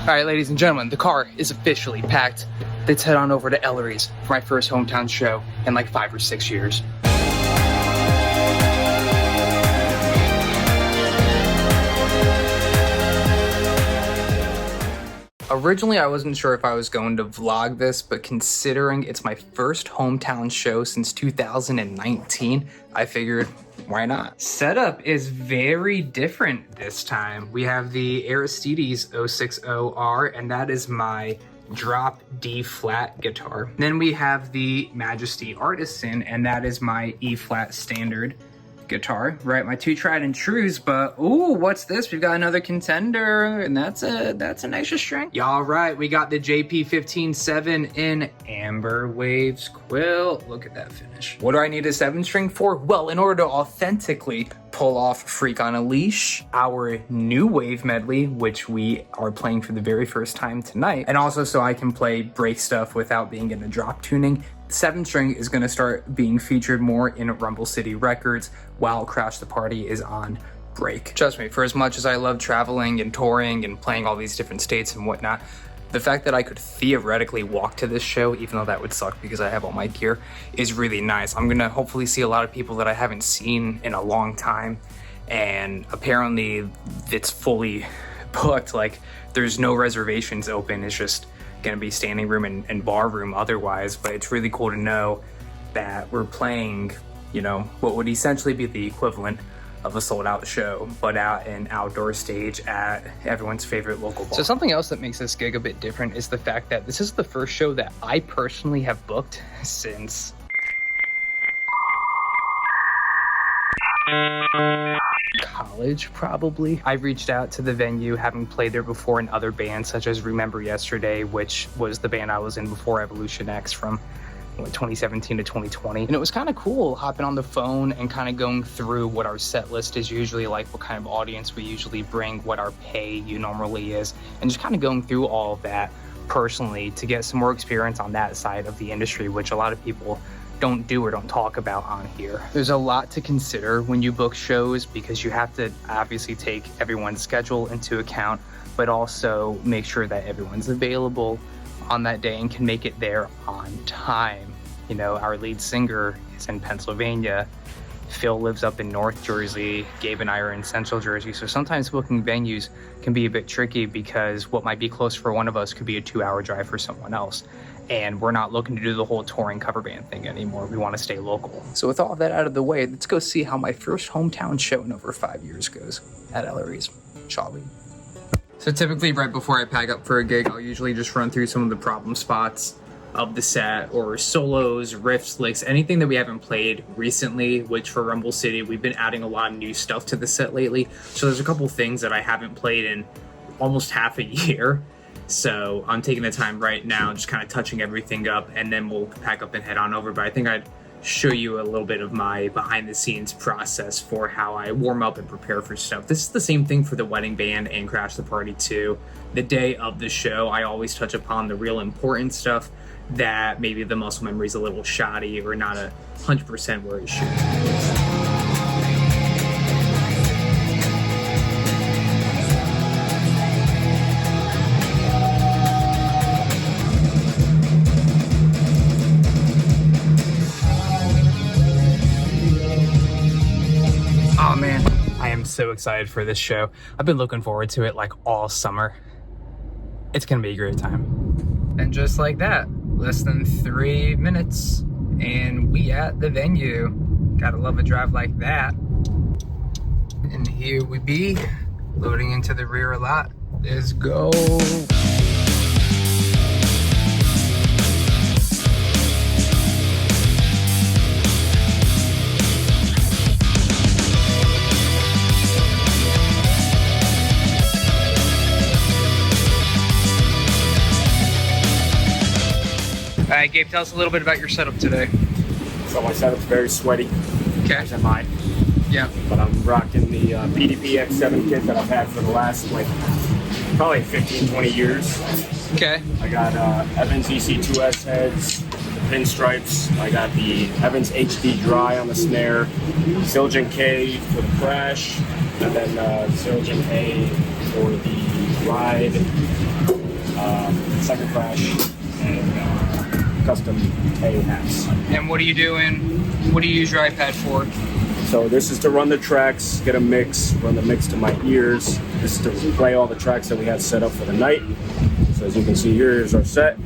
Alright, ladies and gentlemen, the car is officially packed. Let's head on over to Ellery's for my first hometown show in like 5 or 6 years. Originally, I wasn't sure if I was going to vlog this, but considering it's my first hometown show since 2019, I figured, why not? Setup is very different this time. We have the Aristides 060R, and that is my drop D flat guitar. Then we have the Majesty Artisan, and that is my E flat standard guitar, right? My two tried and trues, but ooh, what's this? We've got another contender, and that's an extra string. Y'all right, we got the JP15-7 in Amber Waves Quilt. Look at that finish. What do I need a 7-string for? Well, in order to authentically pull off Freak on a Leash, our new wave medley, which we are playing for the very first time tonight, and also so I can play break stuff without being in a drop tuning, 7-string is going to start being featured more in Rumble City Records while Crash the Party is on break. Trust me, for as much as I love traveling and touring and playing all these different states and whatnot, the fact that I could theoretically walk to this show, even though that would suck because I have all my gear, is really nice. I'm going to hopefully see a lot of people that I haven't seen in a long time, and apparently it's fully booked. Like, there's no reservations open. It's just going to be standing room and bar room otherwise, but it's really cool to know that we're playing, you know, what would essentially be the equivalent of a sold out show, but at an outdoor stage at everyone's favorite local bar. So something else that makes this gig a bit different is the fact that this is the first show that I personally have booked since college, probably. I reached out to the venue, having played there before in other bands such as Remember Yesterday, which was the band I was in before Evolution X from 2017 to 2020. And it was kind of cool hopping on the phone and kind of going through what our set list is usually like, what kind of audience we usually bring, what our pay normally is, and just kind of going through all of that personally to get some more experience on that side of the industry, which a lot of people don't do or don't talk about on here. There's a lot to consider when you book shows because you have to obviously take everyone's schedule into account, but also make sure that everyone's available on that day and can make it there on time. You know, our lead singer is in Pennsylvania. Phil lives up in North Jersey. Gabe and I are in Central Jersey. So sometimes booking venues can be a bit tricky because what might be close for one of us could be a 2-hour drive for someone else. And we're not looking to do the whole touring cover band thing anymore. We want to stay local. So with all of that out of the way, let's go see how my first hometown show in over 5 years goes at Ellery's, shall we? So typically right before I pack up for a gig, I'll usually just run through some of the problem spots of the set, or solos, riffs, licks, anything that we haven't played recently, which for Rumble City, we've been adding a lot of new stuff to the set lately. So there's a couple things that I haven't played in almost half a year. So I'm taking the time right now, just kind of touching everything up, and then we'll pack up and head on over. But I think I'd show you a little bit of my behind the scenes process for how I warm up and prepare for stuff. This is the same thing for the wedding band and Crash the Party too. The day of the show, I always touch upon the real important stuff that maybe the muscle memory is a little shoddy or not 100% where it should be. Oh man, I am so excited for this show. I've been looking forward to it like all summer. It's gonna be a great time. And just like that, less than 3 minutes and we at the venue. Gotta love a drive like that. And here we be, loading into the rear lot. Let's go. All right, Gabe, tell us a little bit about your setup today. So my setup's very sweaty. Okay. As am I. Yeah. But I'm rocking the PDP X7 kit that I've had for the last, probably 15, 20 years. Okay. I got Evans EC2S heads, the pinstripes. I got the Evans HD Dry on the snare, Zildjian K for the crash, and then Zildjian A for the ride, second crash, and custom A hats. And what are you doing? What do you use your iPad for? So this is to run the tracks, get a mix, run the mix to my ears. This is to play all the tracks that we had set up for the night. So as you can see, here's our set.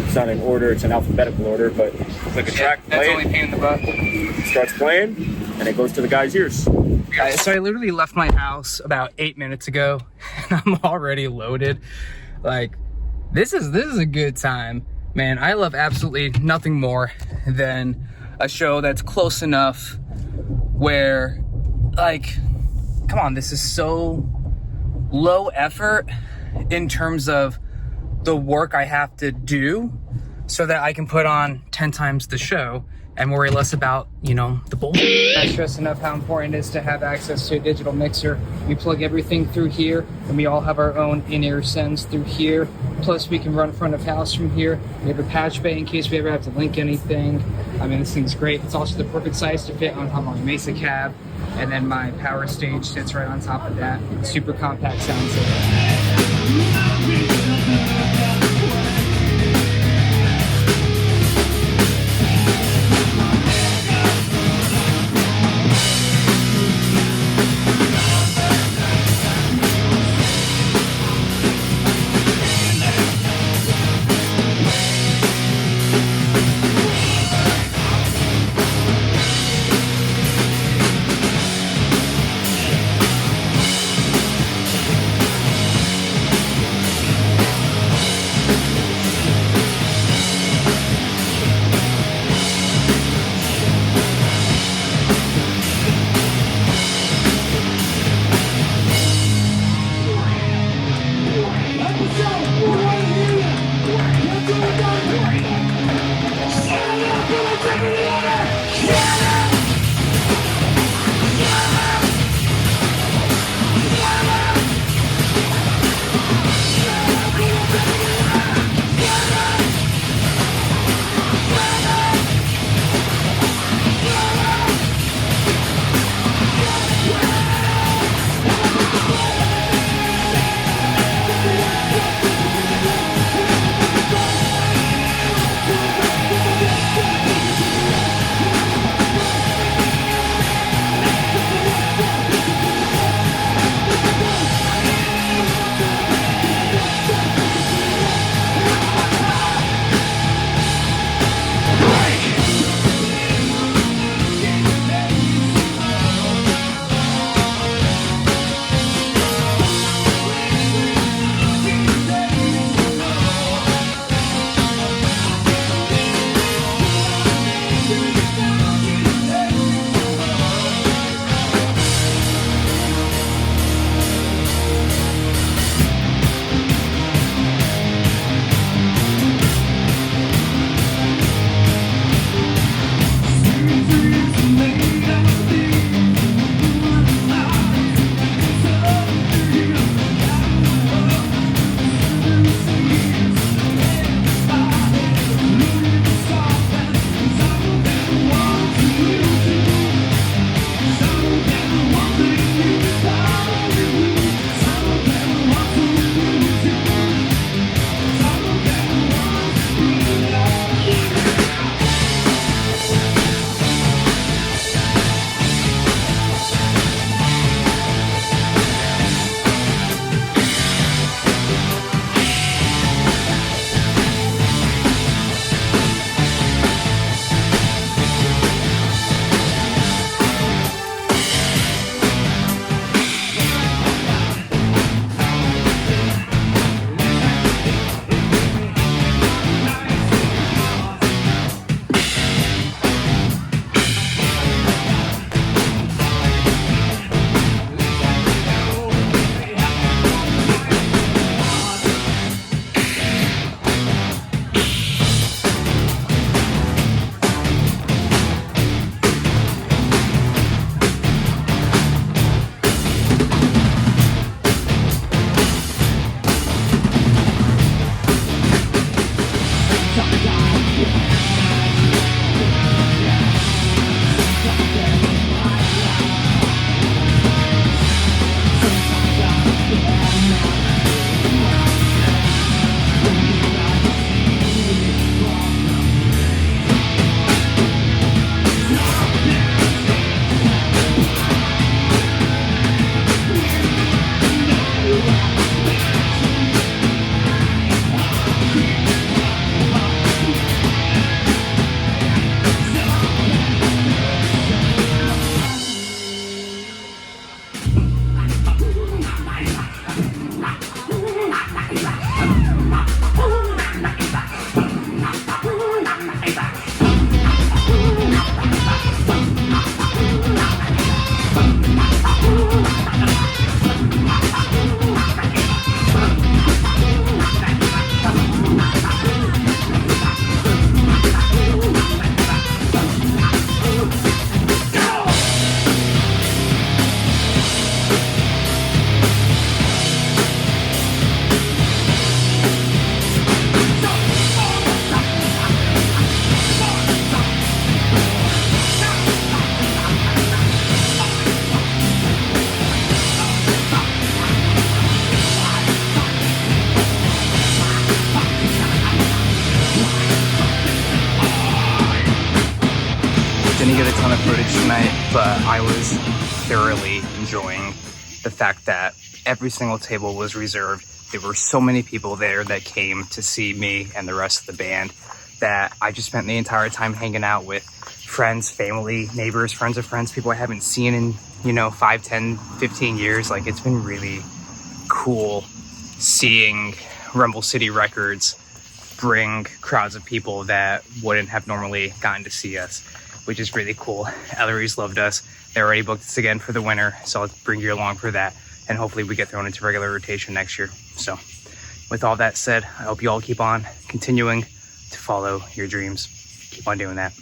It's not in order, it's in alphabetical order, but click a track, That's play only a pain in the butt. it, starts playing, and it goes to the guy's ears. So I literally left my house about 8 minutes ago, and I'm already loaded. Like, this is a good time, man. I love absolutely nothing more than a show that's close enough where, like, come on, this is so low effort in terms of the work I have to do so that I can put on 10 times the show and worry less about, you know, the bullshit. I stress enough how important it is to have access to a digital mixer. We plug everything through here, and we all have our own in-ear sends through here. Plus, we can run front of house from here. We have a patch bay in case we ever have to link anything. I mean, this thing's great. It's also the perfect size to fit on top of my Mesa cab. And then my power stage sits right on top of that. Super compact sound system. of footage tonight, but I was thoroughly enjoying the fact that every single table was reserved. There were so many people there that came to see me and the rest of the band that I just spent the entire time hanging out with friends, family, neighbors, friends of friends, people I haven't seen in, 5, 10, 15 years. Like, it's been really cool seeing Rumble City Records bring crowds of people that wouldn't have normally gotten to see us, which is really cool. Ellery's loved us. They already booked us again for the winter, so I'll bring you along for that. And hopefully we get thrown into regular rotation next year. So with all that said, I hope you all keep on continuing to follow your dreams. Keep on doing that.